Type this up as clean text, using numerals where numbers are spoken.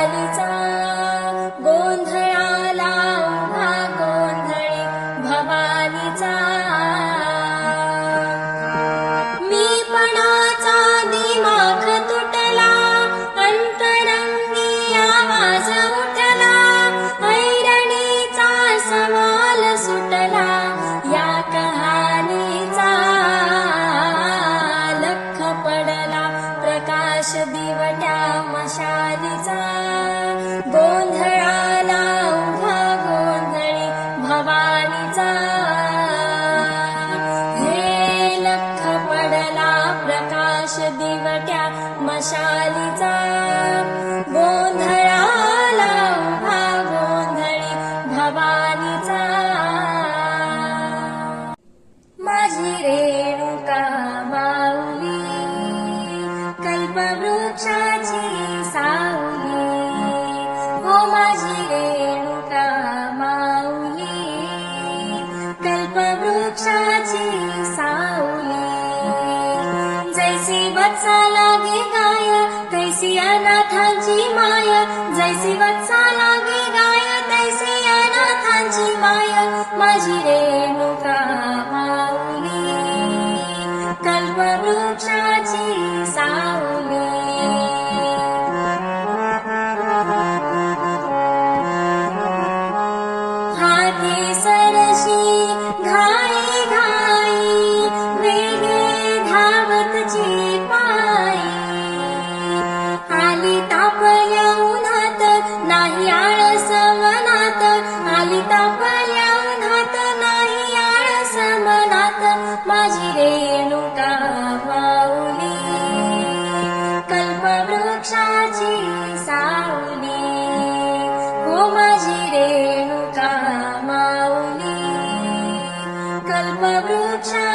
मशालीचा गोंधळाला उभा गोंधळी भवानीचा मीपणाचा दिमाख तुटला अंतरंगी आवाज उठला ऐरणीचा सवाल सुटला या कहाणीचा लख पडला प्रकाश दिवट्या मशालीचा गोंधळाला उभा गोंधळी भवानीचा हे लख पडला प्रकाश दिवट्या मशालीचा गोंधळाला उभा गोंधळी भवानीचा माझी रेणुका माऊली कल्पवृक्षाची सावली हो माझी रेणुका माऊली कल्पवृक्षाची सावली जैसी वत्सा लागे गाय तैसी अनाथांची माय जैसी वत्सा लागे गाय तैसी अनाथांची माय माझी रेणुका माऊली कल्पवृक्षाची सावली हाती सरशी घाई घाई वेगे धावतची पायी आली तापल्या उन्हात नाही आळस मनात आली तापल्या उन्हात नाही आळस मनात माझी रेणुका माऊली कल्पवृक्षाची सावली हो माझी रेणुका माऊली कल्पवृक्षा